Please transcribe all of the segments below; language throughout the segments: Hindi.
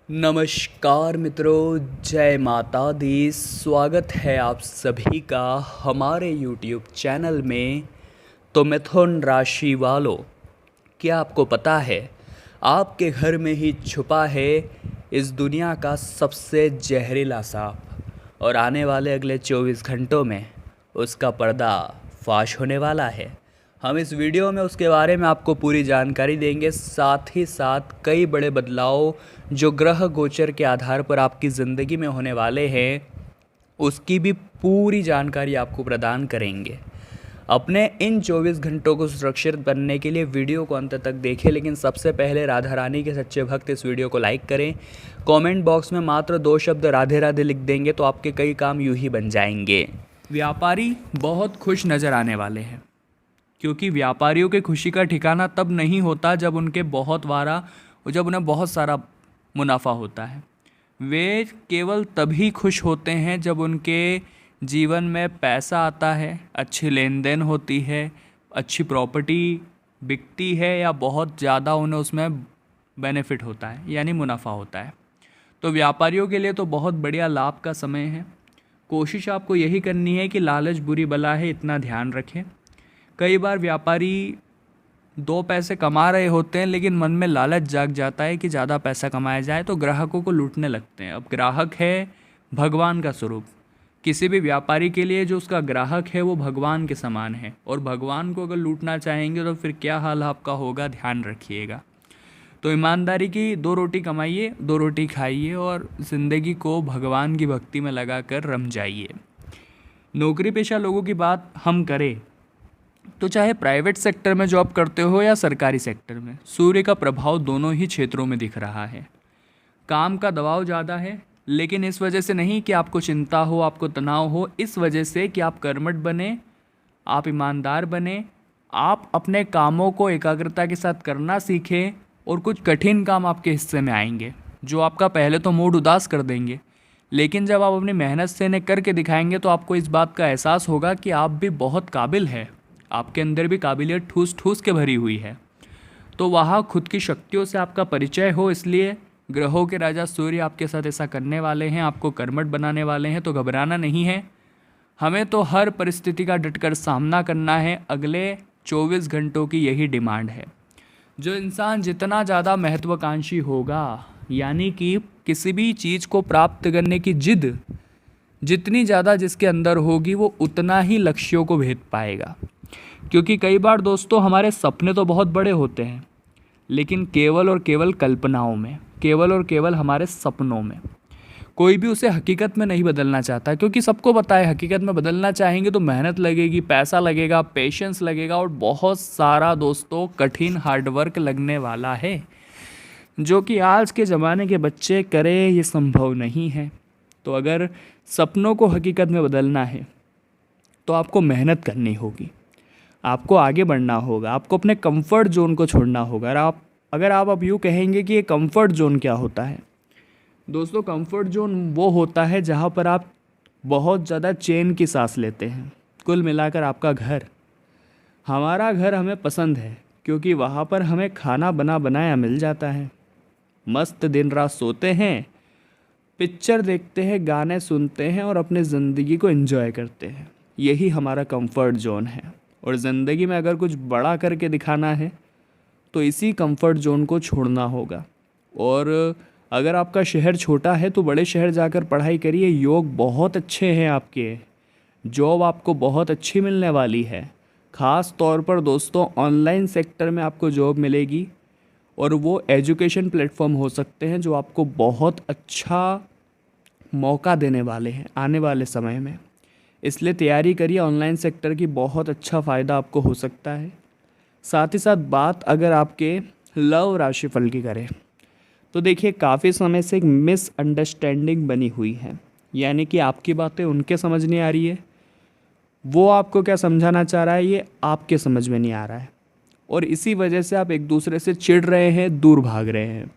नमस्कार मित्रों, जय माता दी। स्वागत है आप सभी का हमारे YouTube चैनल में। तो मिथुन राशि वालों, क्या आपको पता है आपके घर में ही छुपा है इस दुनिया का सबसे जहरीला सांप, और आने वाले अगले 24 घंटों में उसका पर्दा फाश होने वाला है। हम इस वीडियो में उसके बारे में आपको पूरी जानकारी देंगे, साथ ही साथ कई बड़े बदलाव जो ग्रह गोचर के आधार पर आपकी ज़िंदगी में होने वाले हैं उसकी भी पूरी जानकारी आपको प्रदान करेंगे। अपने इन 24 घंटों को सुरक्षित बनने के लिए वीडियो को अंत तक देखें, लेकिन सबसे पहले राधा रानी के सच्चे भक्त इस वीडियो को लाइक करें। कमेंट बॉक्स में मात्र 2 शब्द राधे राधे लिख देंगे तो आपके कई काम यूं ही बन जाएंगे। व्यापारी बहुत खुश नज़र आने वाले हैं, क्योंकि व्यापारियों के खुशी का ठिकाना तब नहीं होता जब उन्हें बहुत सारा मुनाफा होता है। वे केवल तभी खुश होते हैं जब उनके जीवन में पैसा आता है, अच्छी लेन देन होती है, अच्छी प्रॉपर्टी बिकती है, या बहुत ज़्यादा उन्हें उसमें बेनिफिट होता है यानी मुनाफा होता है। तो व्यापारियों के लिए तो बहुत बढ़िया लाभ का समय है। कोशिश आपको यही करनी है कि लालच बुरी बला है, इतना ध्यान रखें। कई बार व्यापारी 2 पैसे कमा रहे होते हैं लेकिन मन में लालच जाग जाता है कि ज़्यादा पैसा कमाया जाए, तो ग्राहकों को लूटने लगते हैं। अब ग्राहक है भगवान का स्वरूप। किसी भी व्यापारी के लिए जो उसका ग्राहक है वो भगवान के समान है, और भगवान को अगर लूटना चाहेंगे तो फिर क्या हाल आपका होगा, ध्यान रखिएगा। तो ईमानदारी की 2 रोटी कमाइए, 2 रोटी खाइए और ज़िंदगी को भगवान की भक्ति में लगा कर रम जाइए। नौकरी पेशा लोगों की बात हम करें तो चाहे प्राइवेट सेक्टर में जॉब करते हो या सरकारी सेक्टर में, सूर्य का प्रभाव दोनों ही क्षेत्रों में दिख रहा है। काम का दबाव ज़्यादा है, लेकिन इस वजह से नहीं कि आपको चिंता हो, आपको तनाव हो, इस वजह से कि आप कर्मठ बने, आप ईमानदार बने, आप अपने कामों को एकाग्रता के साथ करना सीखें, और कुछ कठिन काम आपके हिस्से में आएंगे जो आपका पहले तो मूड उदास कर देंगे, लेकिन जब आप अपनी मेहनत से इन्हें करके दिखाएंगे तो आपको इस बात का एहसास होगा कि आप भी बहुत काबिल है, आपके अंदर भी काबिलियत ठूस ठूस के भरी हुई है। तो वहाँ खुद की शक्तियों से आपका परिचय हो, इसलिए ग्रहों के राजा सूर्य आपके साथ ऐसा करने वाले हैं, आपको कर्मठ बनाने वाले हैं। तो घबराना नहीं है, हमें तो हर परिस्थिति का डटकर सामना करना है। अगले 24 घंटों की यही डिमांड है। जो इंसान जितना ज़्यादा महत्वाकांक्षी होगा, यानी कि किसी भी चीज़ को प्राप्त करने की जिद जितनी ज़्यादा जिसके अंदर होगी, वो उतना ही लक्ष्यों को भेद पाएगा। क्योंकि कई बार दोस्तों हमारे सपने तो बहुत बड़े होते हैं, लेकिन केवल और केवल कल्पनाओं में, केवल और केवल हमारे सपनों में। कोई भी उसे हकीकत में नहीं बदलना चाहता, क्योंकि सबको पता है हकीकत में बदलना चाहेंगे तो मेहनत लगेगी, पैसा लगेगा, पेशेंस लगेगा, और बहुत सारा दोस्तों कठिन हार्डवर्क लगने वाला है, जो कि आज के ज़माने के बच्चे करें ये संभव नहीं है। तो अगर सपनों को हकीकत में बदलना है तो आपको मेहनत करनी होगी, आपको आगे बढ़ना होगा, आपको अपने कंफर्ट जोन को छोड़ना होगा। अगर आप अब यूँ कहेंगे कि ये कंफर्ट जोन क्या होता है, दोस्तों कंफर्ट जोन वो होता है जहाँ पर आप बहुत ज़्यादा चैन की सांस लेते हैं। कुल मिलाकर आपका घर, हमारा घर हमें पसंद है क्योंकि वहाँ पर हमें खाना बना बनाया मिल जाता है, मस्त दिन रात सोते हैं, पिक्चर देखते हैं, गाने सुनते हैं और अपने ज़िंदगी को एंजॉय करते हैं। यही हमारा कंफर्ट जोन है। और ज़िंदगी में अगर कुछ बड़ा करके दिखाना है तो इसी कंफर्ट जोन को छोड़ना होगा। और अगर आपका शहर छोटा है तो बड़े शहर जाकर पढ़ाई करिए, योग बहुत अच्छे हैं आपके, जॉब आपको बहुत अच्छी मिलने वाली है। ख़ास तौर पर दोस्तों ऑनलाइन सेक्टर में आपको जॉब मिलेगी, और वो एजुकेशन प्लेटफॉर्म हो सकते हैं जो आपको बहुत अच्छा मौका देने वाले हैं आने वाले समय में। इसलिए तैयारी करिए, ऑनलाइन सेक्टर की बहुत अच्छा फ़ायदा आपको हो सकता है। साथ ही साथ बात अगर आपके लव राशिफल की करें तो देखिए काफ़ी समय से एक मिसअंडरस्टैंडिंग बनी हुई है, यानी कि आपकी बातें उनके समझ नहीं आ रही है, वो आपको क्या समझाना चाह रहा है ये आपके समझ में नहीं आ रहा है, और इसी वजह से आप एक दूसरे से चिढ़ रहे हैं, दूर भाग रहे हैं।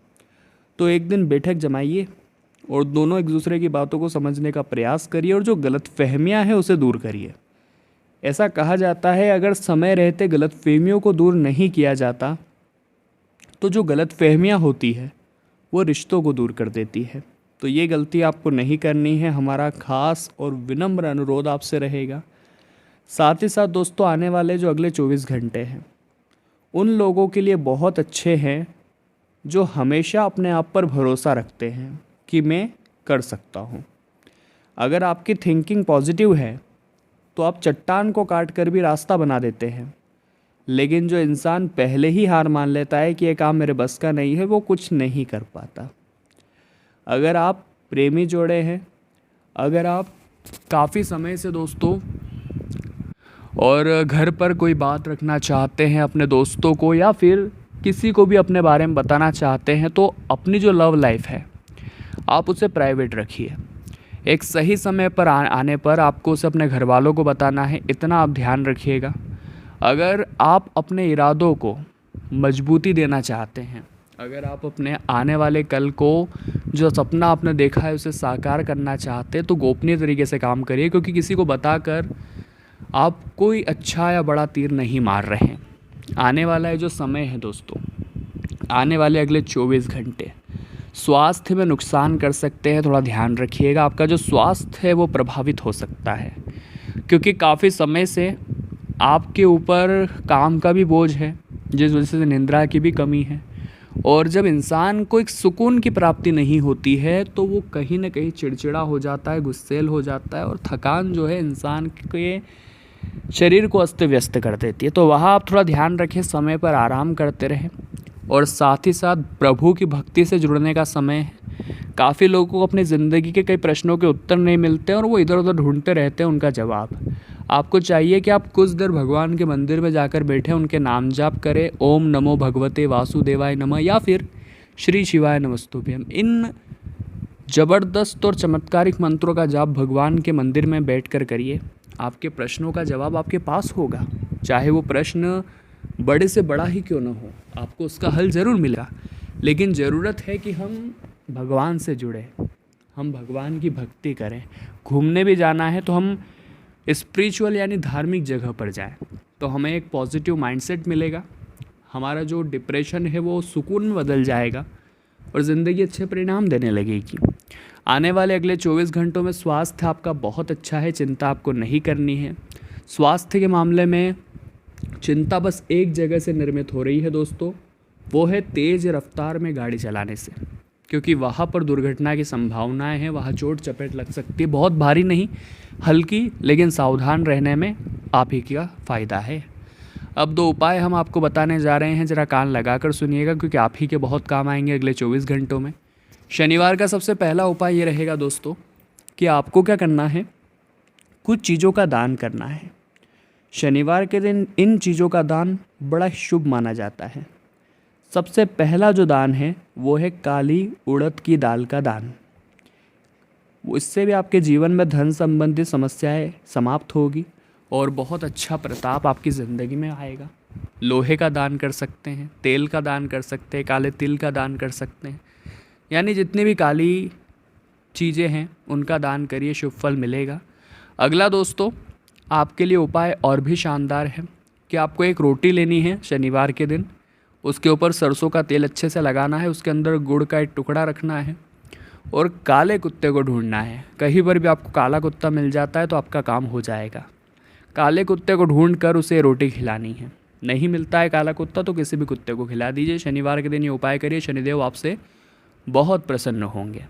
तो एक दिन बैठक जमाइए और दोनों एक दूसरे की बातों को समझने का प्रयास करिए, और जो गलतफहमियां हैं उसे दूर करिए। ऐसा कहा जाता है अगर समय रहते गलतफहमियों को दूर नहीं किया जाता तो जो गलतफहमियां होती है वो रिश्तों को दूर कर देती है। तो ये गलती आपको नहीं करनी है, हमारा खास और विनम्र अनुरोध आपसे रहेगा। साथ ही साथ दोस्तों, आने वाले जो अगले 24 घंटे हैं उन लोगों के लिए बहुत अच्छे हैं जो हमेशा अपने आप पर भरोसा रखते हैं कि मैं कर सकता हूँ। अगर आपकी थिंकिंग पॉजिटिव है तो आप चट्टान को काट कर भी रास्ता बना देते हैं। लेकिन जो इंसान पहले ही हार मान लेता है कि ये काम मेरे बस का नहीं है, वो कुछ नहीं कर पाता। अगर आप प्रेमी जोड़े हैं, अगर आप काफ़ी समय से दोस्तों और घर पर कोई बात रखना चाहते हैं अपने दोस्तों को, या फिर किसी को भी अपने बारे में बताना चाहते हैं, तो अपनी जो लव लाइफ है आप उसे प्राइवेट रखिए। एक सही समय पर आने पर आपको उसे अपने घर वालों को बताना है, इतना आप ध्यान रखिएगा। अगर आप अपने इरादों को मजबूती देना चाहते हैं, अगर आप अपने आने वाले कल को जो सपना आपने देखा है उसे साकार करना चाहते हैं, तो गोपनीय तरीके से काम करिए, क्योंकि किसी को बताकर आप कोई अच्छा या बड़ा तीर नहीं मार रहे हैं। आने वाला है जो समय है दोस्तों, आने वाले अगले 24 घंटे स्वास्थ्य में नुकसान कर सकते हैं। थोड़ा ध्यान रखिएगा, आपका जो स्वास्थ्य है वो प्रभावित हो सकता है, क्योंकि काफ़ी समय से आपके ऊपर काम का भी बोझ है, जिस वजह से निंद्रा की भी कमी है। और जब इंसान को एक सुकून की प्राप्ति नहीं होती है तो वो कहीं ना कहीं चिड़चिड़ा हो जाता है, गुस्सैल हो जाता है, और थकान जो है इंसान के शरीर को अस्त व्यस्त कर देती है। तो वहाँ आप थोड़ा ध्यान रखें, समय पर आराम करते रहें। और साथ ही साथ प्रभु की भक्ति से जुड़ने का समय है। काफ़ी लोगों को अपनी ज़िंदगी के कई प्रश्नों के उत्तर नहीं मिलते और वो इधर उधर ढूंढते रहते हैं उनका जवाब। आपको चाहिए कि आप कुछ देर भगवान के मंदिर में जाकर बैठे उनके नाम जाप करें, ओम नमो भगवते वासुदेवाय नमः या फिर श्री शिवाय नमस्तुभ्यम। इन ज़बरदस्त और चमत्कारिक मंत्रों का जाप भगवान के मंदिर में बैठकर करिए। आपके प्रश्नों का जवाब आपके पास होगा, चाहे वो प्रश्न बड़े से बड़ा ही क्यों ना हो, आपको उसका हल ज़रूर मिलेगा। लेकिन ज़रूरत है कि हम भगवान से जुड़े, हम भगवान की भक्ति करें। घूमने भी जाना है तो हम स्पिरिचुअल यानी धार्मिक जगह पर जाएं, तो हमें एक पॉजिटिव माइंडसेट मिलेगा, हमारा जो डिप्रेशन है वो सुकून में बदल जाएगा और ज़िंदगी अच्छे परिणाम देने लगेगी। आने वाले अगले 24 घंटों में स्वास्थ्य आपका बहुत अच्छा है, चिंता आपको नहीं करनी है। स्वास्थ्य के मामले में चिंता बस एक जगह से निर्मित हो रही है दोस्तों, वो है तेज़ रफ्तार में गाड़ी चलाने से, क्योंकि वहाँ पर दुर्घटना की संभावनाएं हैं, वहाँ चोट चपेट लग सकती है। बहुत भारी नहीं, हल्की, लेकिन सावधान रहने में आप ही का फ़ायदा है। अब 2 उपाय हम आपको बताने जा रहे हैं, ज़रा कान लगाकर सुनिएगा, क्योंकि आप ही के बहुत काम आएंगे अगले 24 घंटों में। शनिवार का सबसे पहला उपाय ये रहेगा दोस्तों कि आपको क्या करना है, कुछ चीज़ों का दान करना है। शनिवार के दिन इन चीज़ों का दान बड़ा शुभ माना जाता है। सबसे पहला जो दान है वो है काली उड़द की दाल का दान। इससे भी आपके जीवन में धन संबंधी समस्याएं समाप्त होगी और बहुत अच्छा प्रताप आपकी ज़िंदगी में आएगा। लोहे का दान कर सकते हैं, तेल का दान कर सकते हैं, काले तिल का दान कर सकते हैं, यानी जितनी भी काली चीज़ें हैं उनका दान करिए, शुभ फल मिलेगा। अगला दोस्तों आपके लिए उपाय और भी शानदार है कि आपको एक रोटी लेनी है शनिवार के दिन, उसके ऊपर सरसों का तेल अच्छे से लगाना है, उसके अंदर गुड़ का एक टुकड़ा रखना है और काले कुत्ते को ढूंढना है। कहीं पर भी आपको काला कुत्ता मिल जाता है तो आपका काम हो जाएगा। काले कुत्ते को ढूंढ कर उसे रोटी खिलानी है। नहीं मिलता है काला कुत्ता तो किसी भी कुत्ते को खिला दीजिए। शनिवार के दिन ये उपाय करिए, शनिदेव आपसे बहुत प्रसन्न होंगे।